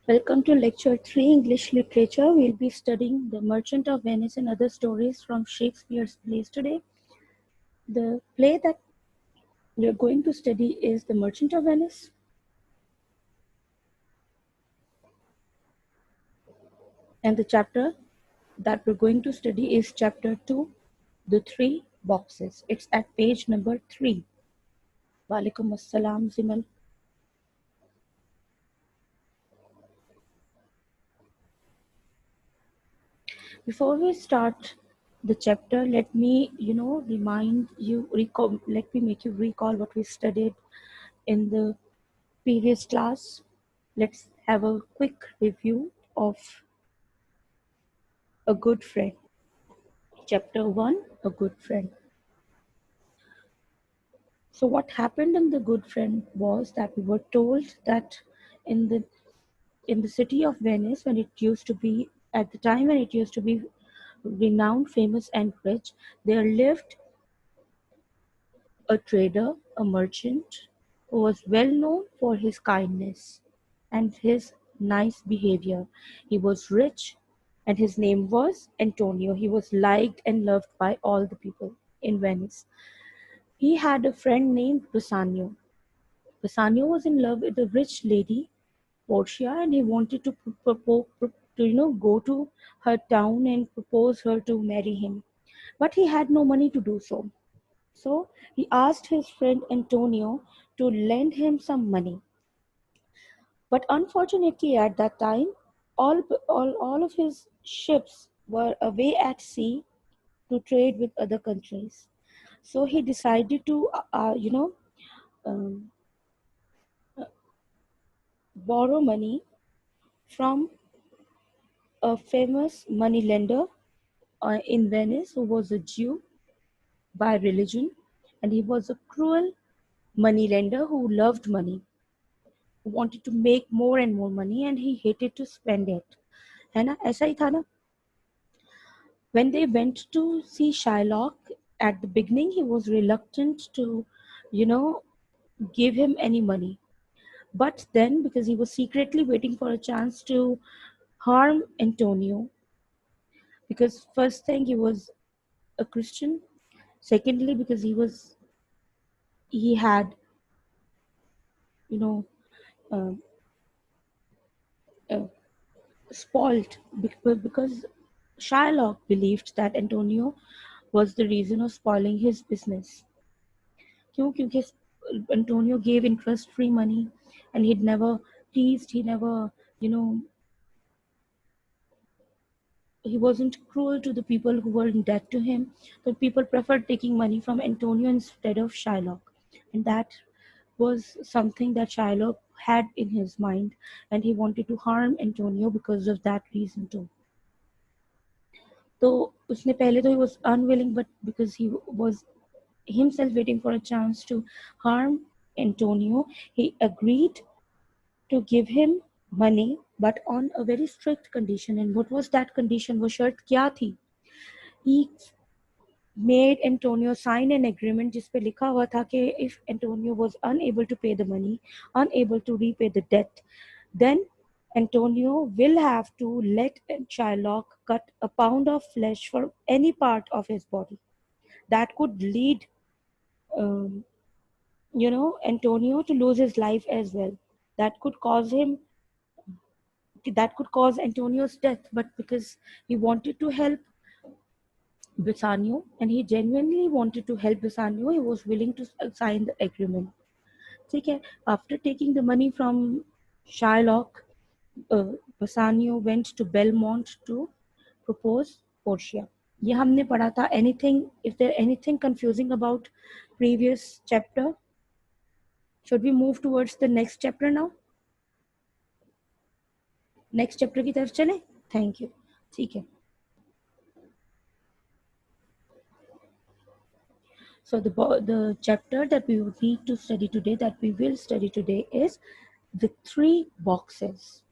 Welcome to Lecture 3 English Literature. We'll be studying The Merchant of Venice and other stories from Shakespeare's plays today. The play that we're going to study is The Merchant of Venice. And the chapter that we're going to study is chapter 2, The Three Boxes. It's at page number 3. Walaikum assalam, Zimal. Before we start the chapter, let me, let me make you recall what we studied in the previous class. Let's have a quick review of A Good Friend. Chapter 1, A Good Friend. So what happened in The Good Friend was that we were told that in the city of Venice, when it used to be, at the time when it used to be renowned, famous and rich, there lived a trader, a merchant, who was well known for his kindness and his nice behavior. He was rich and his name was Antonio. He was liked and loved by all the people in Venice. He had a friend named Bassanio. Bassanio was in love with a rich lady, Portia, and he wanted to go to her town and propose her to marry him. But he had no money to do so. So he asked his friend Antonio to lend him some money. But unfortunately, at that time, all of his ships were away at sea to trade with other countries. So he decided to, um, borrow money from a famous money lender in Venice who was a Jew by religion, and he was a cruel money lender who loved money, who wanted to make more and more money, and he hated to spend it. है ना ऐसा ही था ना When they went to see Shylock at the beginning, he was reluctant to, you know, give him any money. But then, because he was secretly waiting for a chance to harm Antonio, because first thing he was a Christian, secondly because he had, you know, uh, uh, spoiled because Shylock believed that Antonio was the reason of spoiling his business. क्यों क्योंकि Antonio gave interest free money and he'd never teased, he never, you know, he wasn't cruel to the people who were in debt to him. So people preferred taking money from Antonio instead of Shylock. And that was something that Shylock had in his mind, and he wanted to harm Antonio because of that reason too. तो उसने पहले तो he was unwilling, but because he was himself waiting for a chance to harm Antonio, he agreed to give him money, but on a very strict condition. And what was that condition? वो शर्त क्या थी? He made Antonio sign an agreement जिस पे लिखा हुआ था कि if Antonio was unable to pay the money, unable to repay the debt, then Antonio will have to let Shylock cut a pound of flesh for any part of his body. That could lead, um, Antonio to lose his life as well. That could cause him that could cause Antonio's death, but because he wanted to help Bassanio and he genuinely wanted to help Bassanio, he was willing to sign the agreement. ठीक है, after taking the money from Shylock, Bassanio went to Belmont to propose Portia. ये हमने पढ़ा था. Anything, if there anything confusing about previous chapter, should we move towards the next chapter now? Next chapter की तरफ चलें? Thank you. ठीक है. So the chapter that we would need to study today, that we will study today, is the three boxes.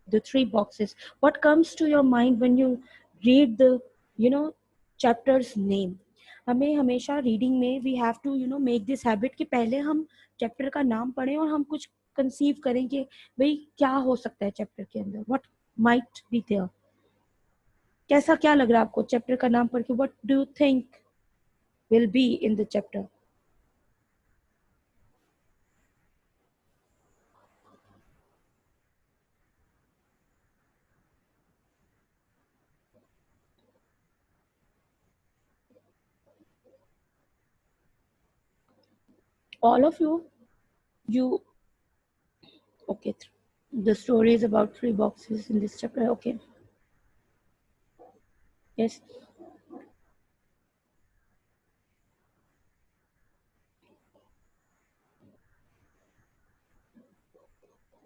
The three boxes. What comes to your mind when you read the, chapter's name? हमें हमेशा reading में we have to make this habit कि पहले हम chapter का नाम पढ़ें और हम कुछ कंसीव करें कि भाई क्या हो सकता है चैप्टर के अंदर, व्हाट माइट बी देयर। कैसा क्या लग रहा है आपको चैप्टर का नाम पढ़ के? What do you think will be in the chapter? All of you okay. The story is about three boxes in this chapter. Okay. Yes.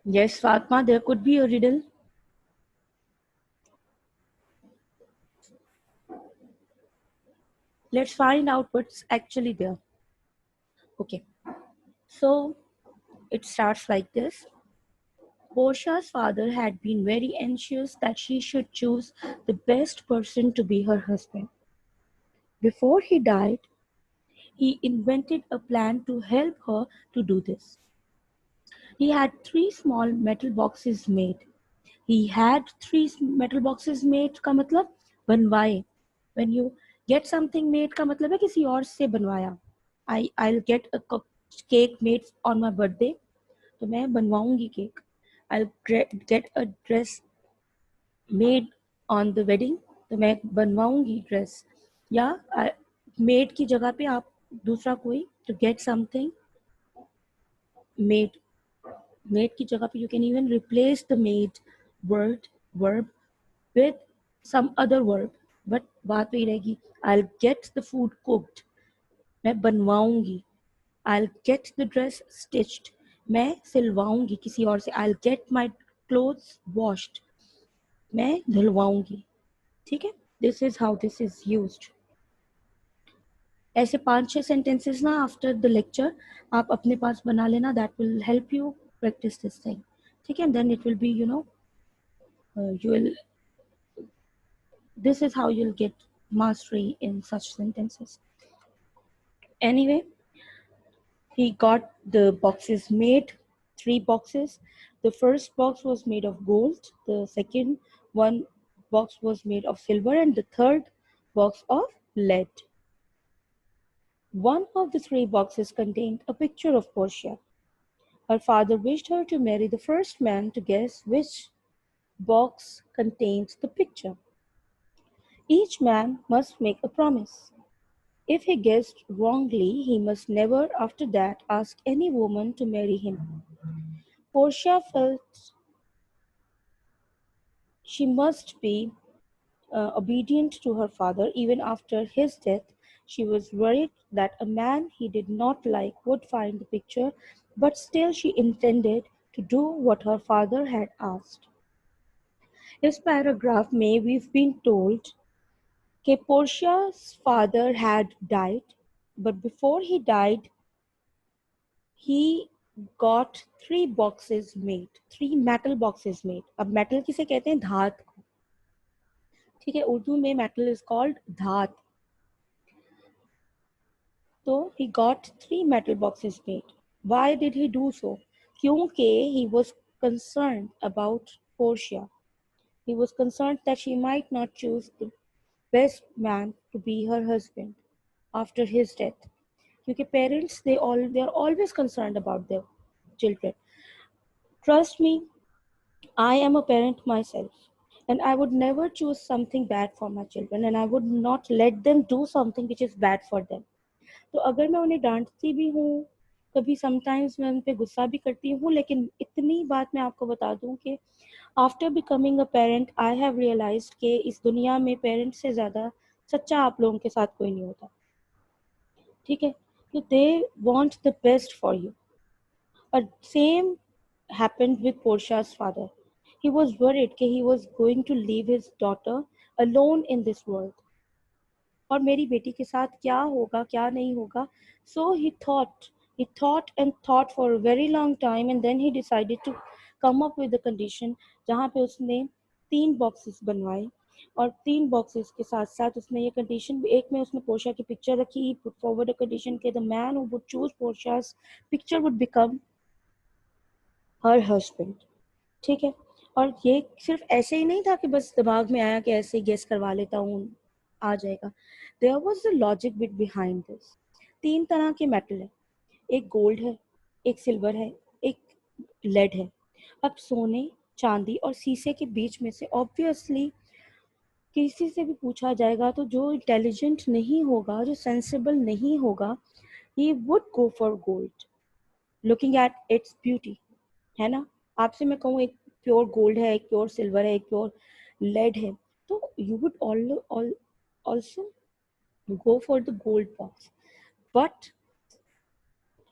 Yes, Fatma, there could be a riddle. Let's find out what's actually there. Okay. So it starts like this. Portia's father had been very anxious that she should choose the best person to be her husband. Before he died, he invented a plan to help her to do this. He had three small metal boxes made. He had three metal boxes made का मतलब बनवाए. When you get something made का मतलब है किसी और से बनवाया. I'll get a cake made on my birthday. तो मैं बनवाऊंगी cake. I'll get a dress made on the wedding. तो मैं बनवाऊंगी ड्रेस. या मेड की जगह पे आप दूसरा कोई to get something made. Made की जगह पे you can even replace the made word verb with some other verb. But बात वही रहेगी. I'll get the food cooked. मैं बनवाऊंगी. I'll get the dress stitched. मैं सिलवाऊंगी किसी और से. I'll get my clothes washed. मैं धुलवाऊंगी. ठीक है? This is how this is used. ऐसे 5-6 sentences ना after the lecture आप अपने पास बना लेना. That will help you practice this thing. ठीक है? Then it will be, you will. This is how you'll get mastery in such sentences. Anyway, he got the boxes made, three boxes. The first box was made of gold, the second one box was made of silver, and the third box of lead. One of the three boxes contained a picture of Portia. Her father wished her to marry the first man to guess which box contains the picture. Each man must make a promise. If he guessed wrongly, he must never after that ask any woman to marry him. Portia felt she must be obedient to her father even after his death. She was worried that a man he did not like would find the picture, but still she intended to do what her father had asked. इस paragraph में we've been told that Portia's father had died, but before he died, he got three boxes made, three metal boxes made. अब metal किसे कहते हैं? धात को. ठीक है, उर्दू में metal is called धात. तो he got three metal boxes made. Why did he do so? क्योंकि he was concerned about Portia. He was concerned that she might not choose the best man to be her husband after his death. क्योंकि parents they are always concerned about their children. Trust me, I am a parent myself, and I would never choose something bad for my children, and I would not let them do something which is bad for them. तो अगर मैं उन्हें डांटती भी हूँ, कभी sometimes मैं उन पे गुस्सा भी करती हूँ, लेकिन इतनी बात मैं आपको बता दूँ कि after becoming a parent I have realised कि इस दुनिया में पेरेंट से ज़्यादा सच्चा आप लोगों के साथ कोई नहीं होता. ठीक है, कि they want the best for you. और same happened with Portia's father. He was worried that he was going to leave his daughter alone in this world. और मेरी बेटी के साथ क्या होगा क्या नहीं होगा. So he thought and thought for a very long time, and then he decided to come up with a condition जहाँ पे उसने तीन बॉक्सेस बनवाए. और तीन बॉक्सेस के साथ साथ उसने ये कंडीशन, एक में उसने पोर्शिया की पिक्चर रखी. He put forward a condition कि the man who would choose Portia's picture would become her husband, ठीक है। और ये सिर्फ ऐसे ही नहीं था कि बस दिमाग में आया कि ऐसे ही गेस करवा लेता हूँ, आ जाएगा। There was the logic bit behind this. तीन तरह के मेटल है, एक गोल्ड है, एक सिल्वर है, एक लेड है। अब सोने, चांदी और शीशे के बीच में से ऑब्वियसली किसी से भी पूछा जाएगा तो जो इंटेलिजेंट नहीं होगा, जो सेंसिबल नहीं होगा, he would go for gold, looking at its beauty, है ना। आपसे मैं कहूँ एक प्योर गोल्ड है, एक प्योर सिल्वर है, एक प्योर लेड है, तो you would also go for the gold box. But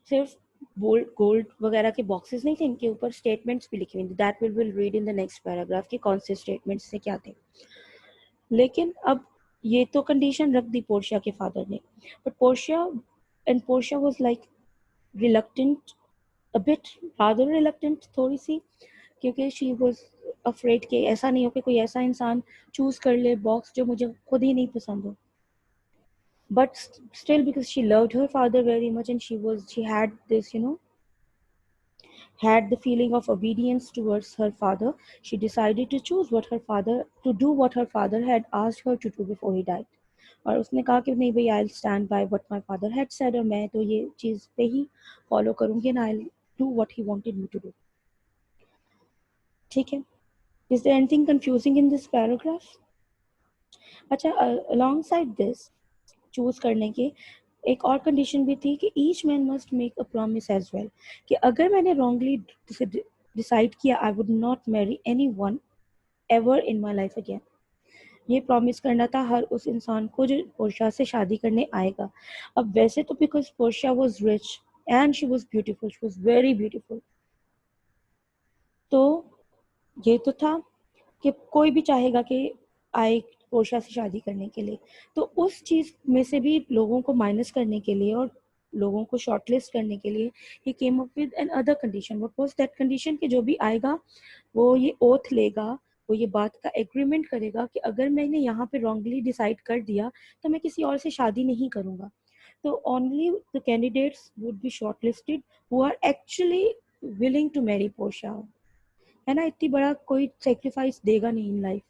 सिर्फ गोल्ड गोल्ड वगैरह के बॉक्सेस नहीं थे, इनके ऊपर स्टेटमेंट्स भी लिखे हुए थे। That will read in the next paragraph कि कौन से स्टेटमेंट्स से क्या थे। लेकिन अब ये तो कंडीशन रख दी पोर्शिया के फादर ने, but Portia was like reluctant, a bit rather reluctant थोड़ी सी, क्योंकि शी वाज अफ्रेड कि ऐसा नहीं हो कि कोई ऐसा इंसान चूज कर ले बॉक्स जो मुझे खुद ही नहीं पसंद हो। But still, because she loved her father very much, and she had this, had the feeling of obedience towards her father, she decided to choose what her father to do what her father had asked her to do before he died. और उसने कहा कि नहीं भाई, I'll stand by what my father had said, और मैं तो ये चीज़ पे ही फॉलो करूंगी, and I'll do what he wanted me to do. ठीक है। Is there anything confusing in this paragraph? अच्छा, alongside this चूज करने के एक और कंडीशन भी थी कि each man must make a promise as well, कि अगर मैंने रॉन्गली डिसाइड किया, I would not marry any one ever in my life again. ये प्रॉमिस करना था हर उस इंसान को जो पोर्शिया से शादी करने आएगा। अब वैसे तो because Portia was rich and she was beautiful, she was very beautiful, तो ये तो था कि कोई भी चाहेगा कि आए पोर्शिया से शादी करने के लिए। तो उस चीज में से भी लोगों को माइनस करने के लिए और लोगों को शॉर्टलिस्ट करने के लिए he came up with an other condition. What was that condition? कि जो भी आएगा वो ये ओथ लेगा, वो ये बात का एग्रीमेंट करेगा कि अगर मैंने यहाँ पे रॉन्गली डिसाइड कर दिया तो मैं किसी और से शादी नहीं करूंगा। तो only the candidates would be shortlisted who are actually willing to marry Portia, है ना। इतनी बड़ा कोई सेक्रीफाइस देगा नहीं इन लाइफ।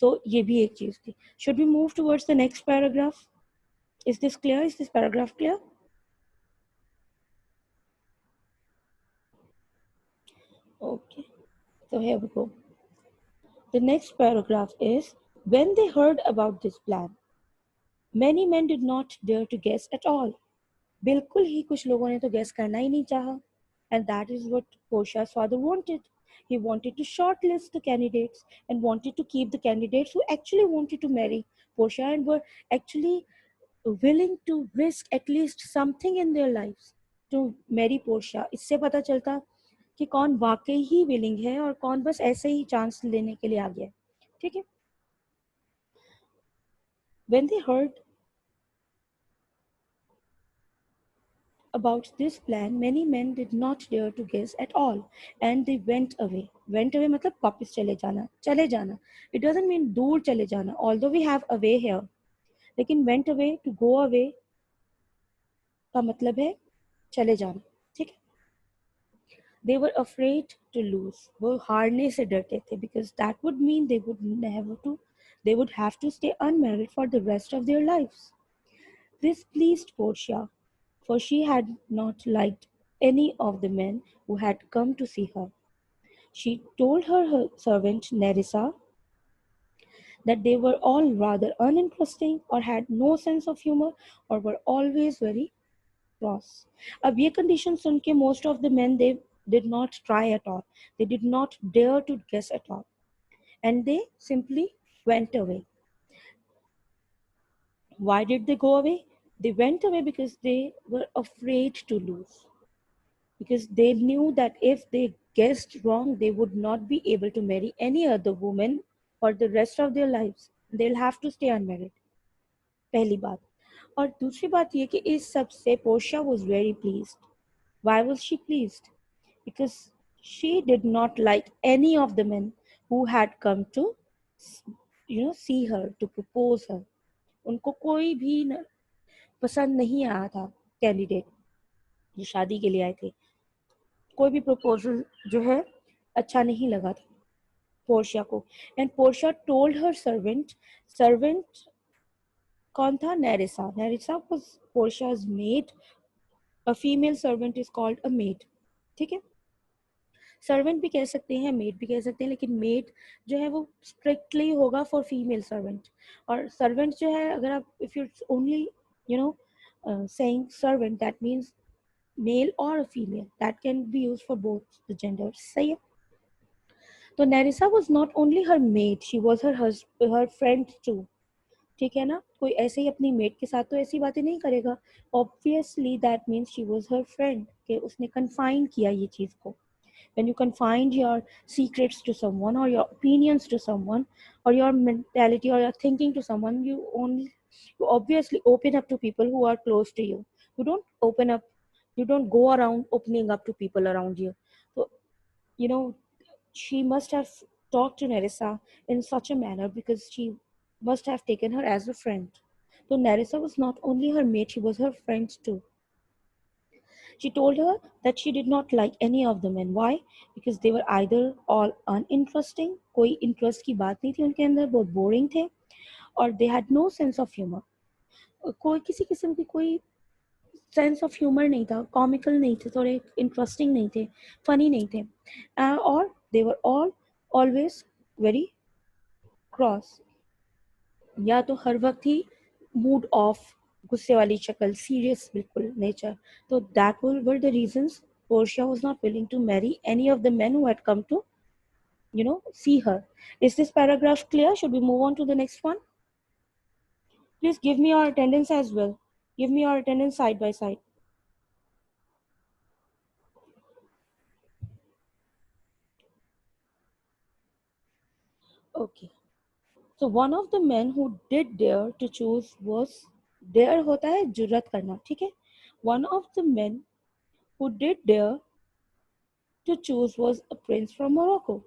तो ये भी एक चीज थी। Should we move towards the next paragraph? Is this clear? Is this paragraph clear? Okay, so here we go. The next paragraph is, when they heard about this plan, many men did not dare to guess at all. बिल्कुल ही कुछ लोगों ने तो guess करना ही नहीं चाहा. And that is what Portia's father wanted. He wanted to shortlist the candidates and wanted to keep the candidates who actually wanted to marry Portia and were actually willing to risk at least something in their lives to marry Portia. इससे पता चलता कि कौन वाकई ही willing है और कौन बस ऐसे ही चांस लेने के लिए आ गया है। ठीक है। When they heard about this plan, many men did not dare to guess at all, and they went away. Went away मतलब वापस चले जाना, चले जाना. It doesn't mean दूर चले जाना, although we have away here. लेकिन went away, to go away का मतलब है चले जाना. ठीक है. They were afraid to lose. वो हारने से डरते थे, because that would mean they would have to stay unmarried for the rest of their lives. This pleased Portia, for she had not liked any of the men who had come to see her. She told her servant Nerissa that they were all rather uninteresting or had no sense of humor or were always very cross. अब ये condition सुन के most of the men, they did not try at all. They did not dare to guess at all. And they simply went away. Why did they go away? They went away because they were afraid to lose. Because they knew that if they guessed wrong, they would not be able to marry any other woman for the rest of their lives. They'll have to stay unmarried. पहली बात. और दूसरी बात ये कि इस सब से Portia was very pleased. Why was she pleased? Because she did not like any of the men who had come to see her, to propose her. उनको कोई भी पसंद नहीं आया था कैंडिडेट जो शादी के लिए आए थे. कोई भी प्रपोजल जो है अच्छा नहीं लगा था पोर्शिया को. And Portia told her servant. Servant कौन था? Nerissa. Nerissa was Portia's maid. A female servant is called a maid. ठीक है. सर्वेंट भी कह सकते हैं, मेड भी कह सकते हैं, लेकिन मेड जो है वो स्ट्रिक्टली होगा फॉर फीमेल सर्वेंट. और सर्वेंट जो है, अगर आप if you only you know saying servant, that means male और female, that can be use for both the genders. सही है. तो Nerissa was not only her maid, she was her friend too. ठीक है ना. कोई ऐसे ही अपनी मेड के साथ तो ऐसी बातें नहीं करेगा. Obviously that means she was her friend, कि उसने कन्फाइन किया ये चीज को. When you confide your secrets to someone, or your opinions to someone, or your mentality or your thinking to someone, you obviously open up to people who are close to you. You don't open up, you don't go around opening up to people around you. So you know, she must have talked to Nerissa in such a manner because she must have taken her as a friend. So Nerissa was not only her mate, she was her friend too. She told her that she did not like any of the men. Why? Because they were either all uninteresting, कोई interest की बात नहीं थी उनके अंदर, बहुत boring थे, और they had no sense of humor. कोई किसी किस्म की कोई सेंस ऑफ ह्यूमर नहीं था, कॉमिकल नहीं थे, थोड़े इंटरेस्टिंग नहीं थे, फनी नहीं थे, और they were all always very cross, या तो हर वक्त ही मूड ऑफ, गुस्से वाली शक्ल, सीरियस बिल्कुल नेचर. तो that were the reasons Portia was not willing to marry any of the men who had come to, see her. Is this paragraph clear? Should we move on to the next one? Please give me your attendance as well. Give me your attendance side by side. Okay. So one of the men who did dare to choose was, dare होता है जुर्रत करना. ठीक है. One of the men who did dare to choose was a prince from Morocco.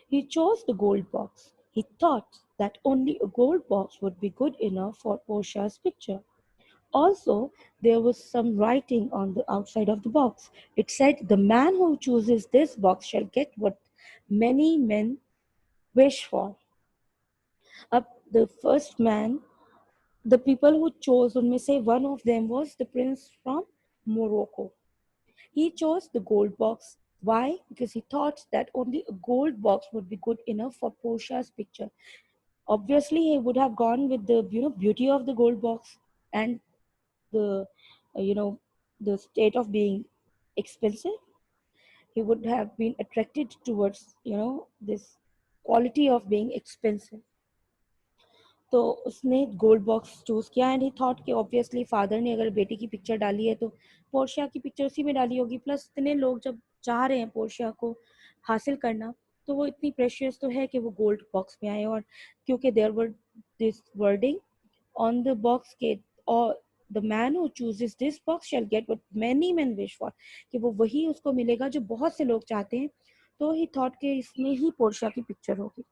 He chose the gold box. He thought that only a gold box would be good enough for Portia's picture. Also, there was some writing on the outside of the box. It said, "The man who chooses this box shall get what many men wish for." Up the first man, the people who chose, उनमें से one of them was the prince from Morocco. He chose the gold box. Why? Because he thought that only a gold box would be good enough for Portia's picture. Obviously, he would have gone with the beauty of the gold box, and the uh, you know the state of being expensive. He would have been attracted towards this quality of being expensive. तो उसने gold box choose किया. And he thought कि obviously father ने अगर बेटी की picture डाली है तो पोर्शिया की पिक्चर उसी में डाली होगी. प्लस इतने लोग जब चाह रहे हैं पोर्शिया को हासिल करना, तो वो इतनी प्रेशियस तो है कि वो गोल्ड बॉक्स में आए. और क्योंकि there were this wording on the box के, और the man who chooses this box shall get what many men wish for, कि वो वही उसको मिलेगा जो बहुत से लोग चाहते हैं. तो ही थॉट के इसमें ही पोर्शिया की पिक्चर होगी.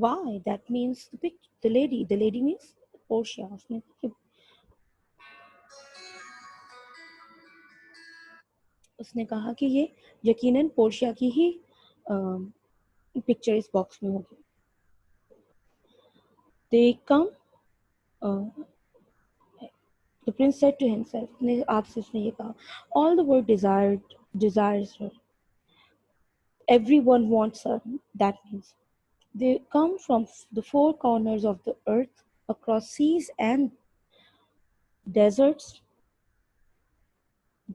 Why? That means the the lady. The lady means Portia. उसने कहा कि ये यकीनन पोर्शिया की ही पिक्चर इस बॉक्स में होगी. They come. Uh, the prince said to himself. ने आपसे उसने ये कहा. All the world desires her. Everyone wants her. That means they come from the four corners of the earth, across seas and deserts,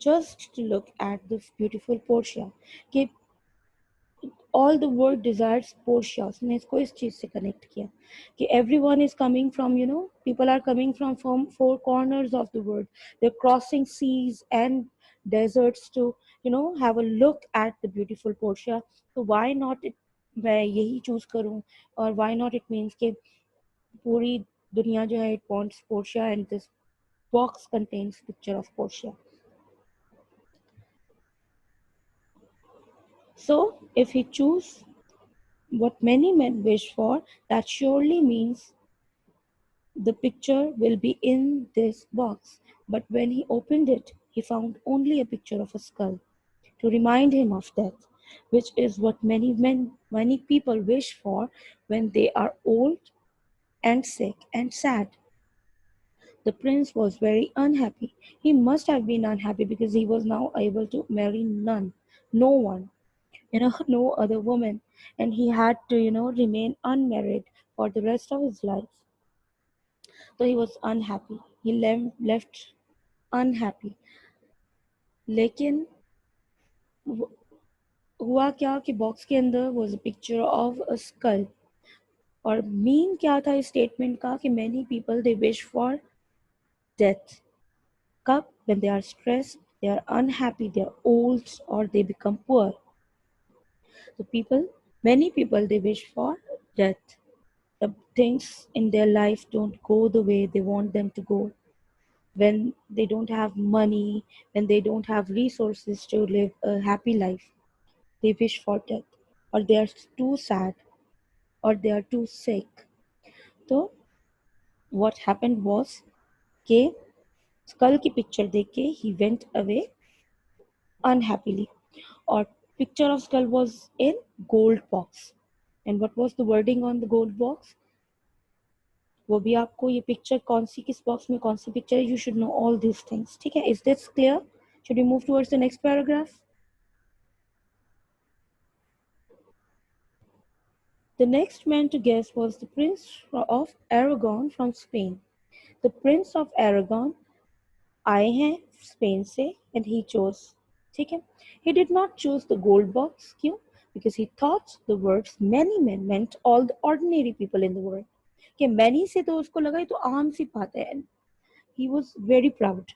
just to look at the beautiful Portia. कि all the world desires Portia. उसने इसको इस चीज से connect किया कि everyone is coming from, people are coming from four corners of the world. They're crossing seas and deserts to, have a look at the beautiful Portia. So why not मैं यही choose करूं. और why not it means कि पूरी दुनिया जो है it wants Portia, and this box contains picture of Portia. So if he choose what many men wish for, that surely means the picture will be in this box. But when he opened it, he found only a picture of a skull to remind him of death, which is what many people wish for when they are old and sick and sad. The prince was very unhappy. He must have been unhappy because he was now able to marry no one, no other woman, and he had to, remain unmarried for the rest of his life. So he was unhappy. He left unhappy. लेकिन who- हुआ क्या कि box के अंदर was a picture of a skull. और mean क्या था इस स्टेटमेंट का कि many people they wish for death. कब? When they are stressed, they are unhappy, they are old, or they become poor. So many people they wish for death. The things in their life don't go the way they want them to go. When they don't have money, when they don't have resources to live a happy life, they wish for death, or they are too sad, or they are too sick. So what happened was कि skull की picture देख के he went away unhappily. Or picture of skull was in gold box. And what was the wording on the gold box? वो भी आपको ये picture कौन सी किस बॉक्स में कौन सी पिक्चर है, you should know all this things. ठीक है, is this clear? Should we move towards the next paragraph? The next man to guess was the Prince of Aragon from Spain. The Prince of Aragon आए हैं Spain से and he chose. ठीक है, he did not choose the gold box. क्यों? Because he thought the words many men meant all the ordinary people in the world. कि many से तो उसको लगा ये तो आम सी बात है. He was very proud.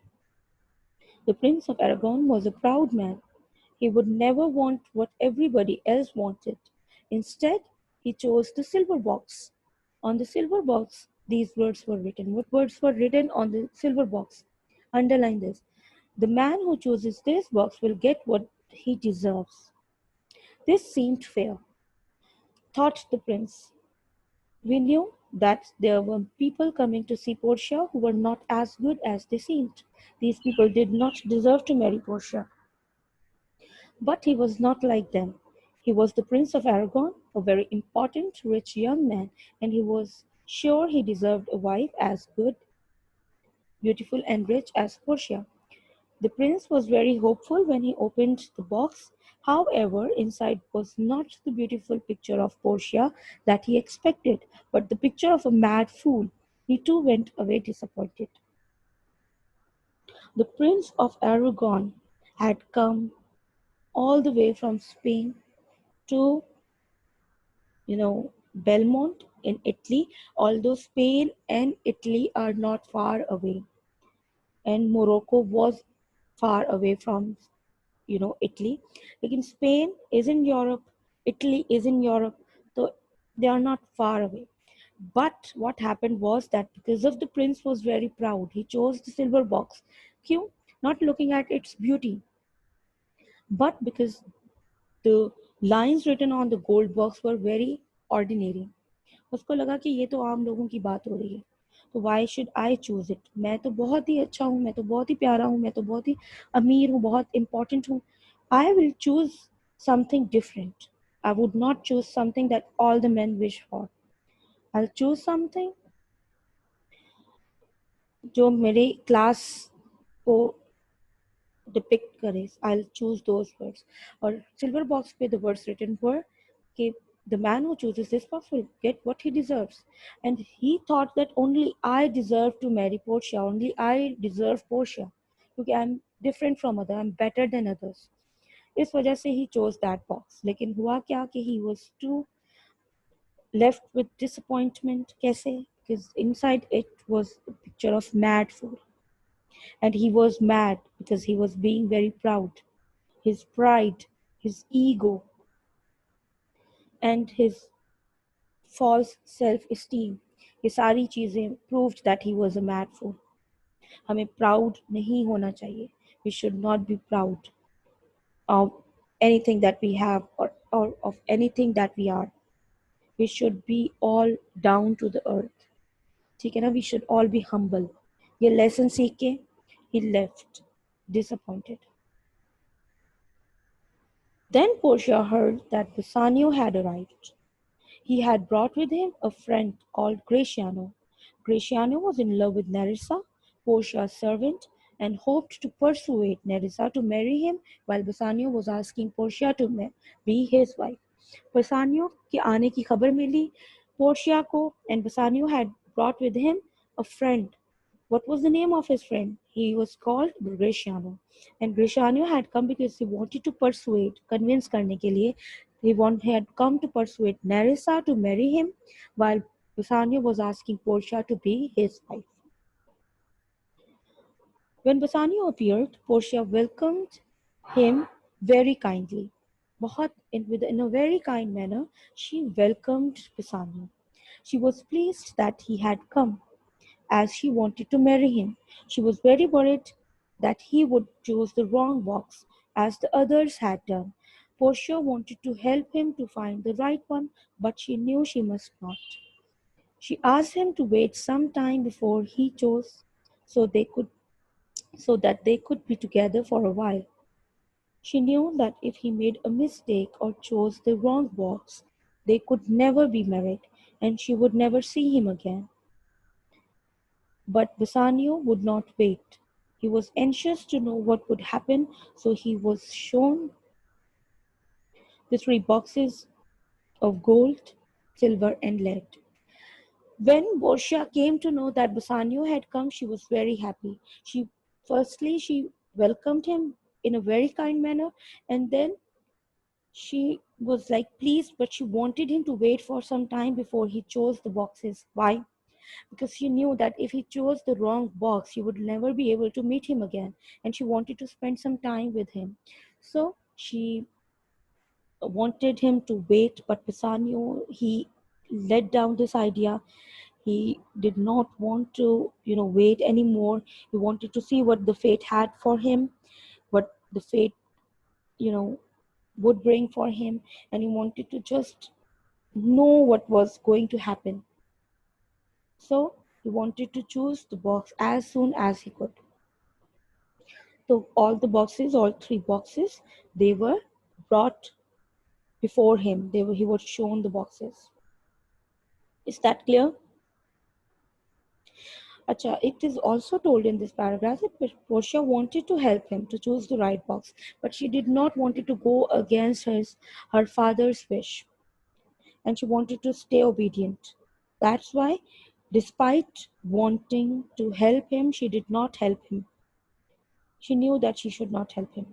The Prince of Aragon was a proud man. He would never want what everybody else wanted. Instead, he chose the silver box. On the silver box, these words were written. What words were written on the silver box? Underline this. The man who chooses this box will get what he deserves. This seemed fair, thought the prince. We knew that there were people coming to see Portia who were not as good as they seemed. These people did not deserve to marry Portia. But he was not like them. He was the Prince of Aragon, a very important, rich young man, and he was sure he deserved a wife as good, beautiful, and rich as Portia. The prince was very hopeful when he opened the box. However, inside was not the beautiful picture of Portia that he expected, but the picture of a mad fool. He too went away disappointed. The Prince of Aragon had come all the way from Spain to Belmont in Italy, although Spain and Italy are not far away, and Morocco was far away from, Italy. Like in Spain is in Europe, Italy is in Europe, so they are not far away. But what happened was that because of the prince was very proud, he chose the silver box. Q, not looking at its beauty, but because the lines written on the gold box were very ordinary. उसको लगा कि ये तो आम लोगों की बात हो रही है, तो why should I choose it. मैं तो बहुत ही अच्छा हूँ, मैं तो बहुत ही प्यारा हूँ, मैं तो बहुत ही अमीर हूँ, बहुत इम्पोर्टेंट हूँ. I will choose something different. I would not choose something that all the main wish for. I choose something जो मेरे क्लास को डिपिक्ट करे. I choose those words. और सिल्वर बॉक्स पे द वर्ड्स रिटन वर कि the man who chooses this box will get what he deserves. And he thought that only I deserve to marry Portia, only I deserve Portia. Because I'm different from others, I'm better than others. इस वजह से he chose that box. लेकिन हुआ क्या कि he was too left with disappointment. कैसे? Because inside it was a picture of mad fool. And he was mad because he was being very proud. His pride, his ego, and his false self-esteem, ये सारी चीज़ें proved that he was a mad fool. हमें proud नहीं होना चाहिए. We should not be proud of anything that we have, or of anything that we are. We should be all down to the earth. ठीक है ना? We should all be humble. ये lesson सीख के he left disappointed. Then Portia heard that Bassanio had arrived. He had brought with him a friend called Gratiano. Gratiano was in love with Nerissa, Portia's servant, and hoped to persuade Nerissa to marry him while Bassanio was asking Portia to be his wife. Bassanio के आने की खबर मिली Portia को, and Bassanio had brought with him a friend. What was the name of his friend? He was called Gratiano. And Gratiano had come because he wanted to persuade, convince करने के लिए, had come to persuade Nerissa to marry him while Bassanio was asking Portia to be his wife. When Bassanio appeared, Portia welcomed him very kindly. In a very kind manner, she welcomed Bassanio. She was pleased that he had come, as she wanted to marry him. She was very worried that he would choose the wrong box, as the others had done. Portia wanted to help him to find the right one, but she knew she must not. She asked him to wait some time before he chose, so they could so that they could be together for a while. She knew that if he made a mistake or chose the wrong box, they could never be married, and she would never see him again. But Bassanio would not wait. He was anxious to know what would happen, so he was shown the three boxes of gold, silver, and lead. When Portia came to know that Bassanio had come, she was very happy. She welcomed him in a very kind manner, and then she was like pleased, but she wanted him to wait for some time before he chose the boxes. Why? Because she knew that if he chose the wrong box, she would never be able to meet him again, and she wanted to spend some time with him. So she wanted him to wait, but Pisanio, he let down this idea. He did not want to, wait anymore. He wanted to see what the fate had for him, what the fate, you know, would bring for him, and he wanted to just know what was going to happen. So he wanted to choose the box as soon as he could. So all three boxes, they were brought before him. He was shown the boxes. Is that clear? Acha, it is also told in this paragraph that Portia wanted to help him to choose the right box, but she did not want it to go against her father's wish, and she wanted to stay obedient. That's why, despite wanting to help him, she did not help him. She knew that she should not help him.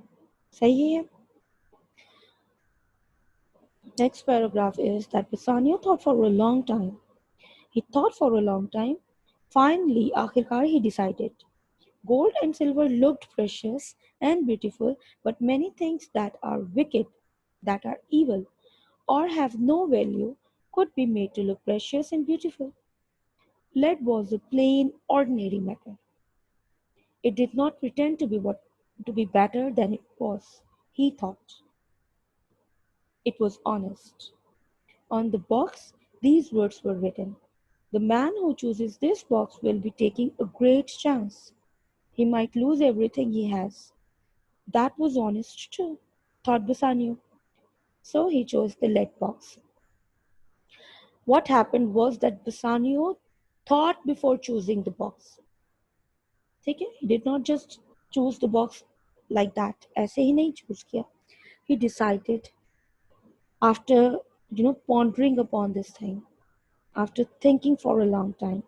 सही है? Next paragraph is that Bassanio thought for a long time. He thought for a long time. Finally, आखिरकार he decided. Gold and silver looked precious and beautiful, but many things that are wicked, that are evil, or have no value could be made to look precious and beautiful. Lead was a plain, ordinary metal. It did not pretend to be better than it was. He thought it was honest. On the box, these words were written: "The man who chooses this box will be taking a great chance. He might lose everything he has." That was honest too, thought Bassanio. So he chose the lead box. What happened was that Bassanio thought before choosing the box. ठीक है? He did not just choose the box like that. ऐसे ही नहीं choose किया. He decided after pondering upon this thing, after thinking for a long time.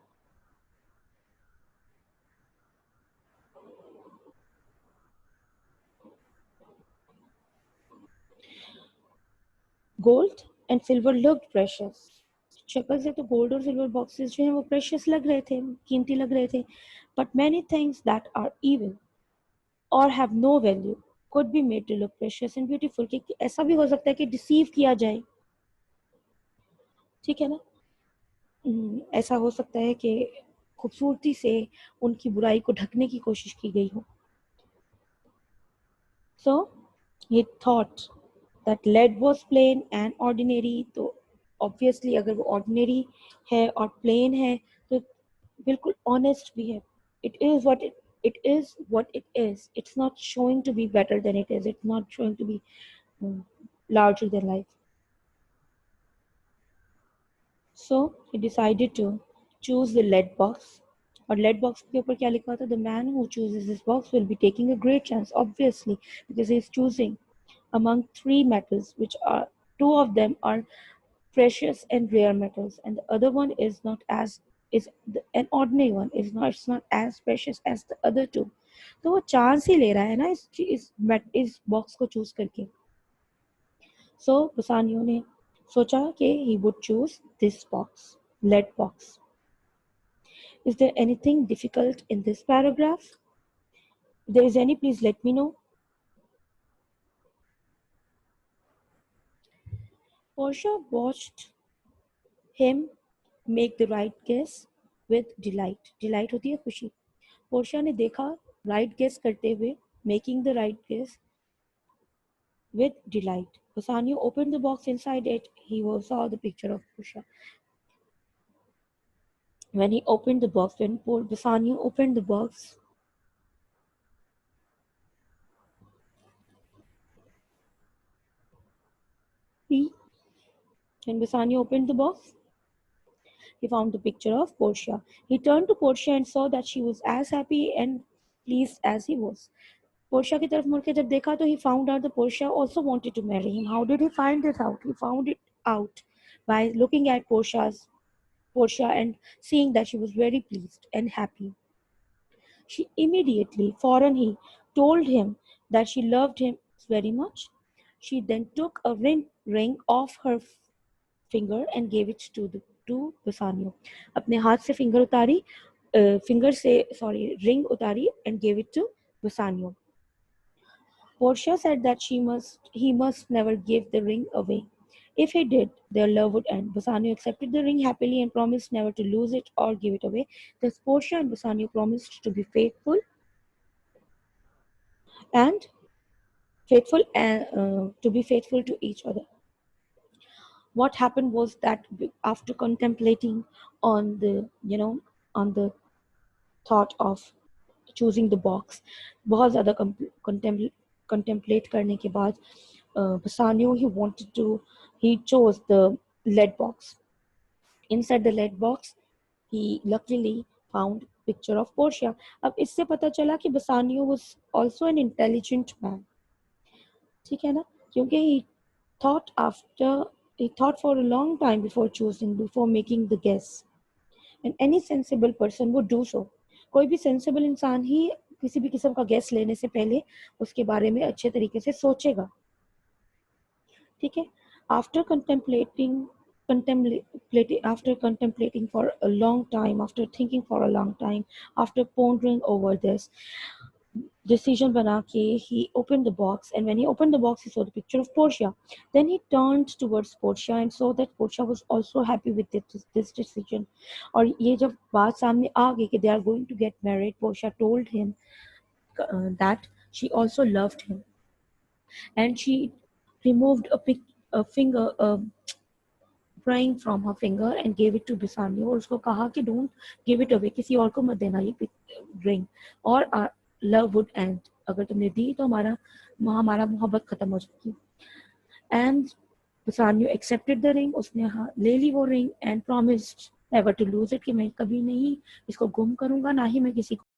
Gold and silver looked precious. शक्ल से तो gold और silver boxes जो हैं वो प्रेशियस लग रहे थे, कीमती लग रहे थे. But many things that are evil or have no value could be made to look precious and beautiful. कि ऐसा भी हो सकता है कि डिसीव किया जाए. ठीक है ना? ऐसा हो सकता है कि खूबसूरती से उनकी बुराई को ढकने की कोशिश की गई हो. So he thought that lead was plain and ordinary. तो obviously अगर वो ordinary है और plain है तो बिल्कुल honest भी है. It is what it is what it is. It's not showing to be better than it is. It's not showing to be mm, larger than life. So he decided to choose the lead box. और lead box के ऊपर क्या लिखा था? The man who chooses this box will be taking a great chance, obviously, because he is choosing among three metals, which are two of them are precious and rare metals, and the other one is not as an ordinary one. It's not as precious as the other two. तो वो chance ही ले रहा है ना इस box को choose करके. So Bassanio ने सोचा कि he would choose this box, lead box. Is there anything difficult in this paragraph? If there is any, please let me know. Portia watched him make the right guess with delight. Delight होती है खुशी. Portia ने देखा right guess करते हुए, making the right guess with delight. Bassanio opened the box. Inside it, he saw the picture of Portia. When Bassanio opened the box, he when Bassanio opened the box, he found the picture of Portia. He turned to Portia and saw that she was as happy and pleased as he was. Portia की तरफ मुड़ के जब देखा तो he found out that Portia also wanted to marry him. How did he find this out? He found it out by looking at Portia and seeing that she was very pleased and happy. She immediately, foreign he, told him that she loved him very much. She then took a ring off her finger and gave it to Bassanio. अपने हाथ से ring उतारी and gave it to Bassanio. Portia said that he must never give the ring away. If he did, their love would end. Bassanio accepted the ring happily and promised never to lose it or give it away. Thus, Portia and Bassanio promised and to be faithful to each other. What happened was that after contemplating on the thought of choosing the box, बहुत ज़्यादा contemplate करने के बाद Bassanio he chose the lead box. Inside the lead box, he luckily found picture of Portia. अब इससे पता चला कि Bassanio was also an intelligent man. ठीक है ना? क्योंकि he thought for a long time before making the guess. And any sensible person would do so. कोई भी sensible इंसान ही किसी भी किस्म का guess लेने से पहले उसके बारे में अच्छे तरीके से सोचेगा. ठीक है? After contemplating for a long time, after thinking for a long time, after pondering over this decision bana ke, he opened the box, and when he opened the box he saw the picture of Portia. Then he turned towards Portia and saw that Portia was also happy with this decision. और ये जब बात सामने आ गई कि they are going to get married, Portia told him that she also loved him, and she removed a finger ring from her finger and gave it to Bassanio. और उसको कहा कि don't give it away, किसी और को मत देना ये ring, or love would end. अगर तुमने दी तो हमारा मोहब्बत खत्म हो जाएगी. And Bassanio accepted the ring. उसने ले ली वो ring and promised never to lose it, कि मैं कभी नहीं इसको गुम करूंगा, ना ही मैं किसी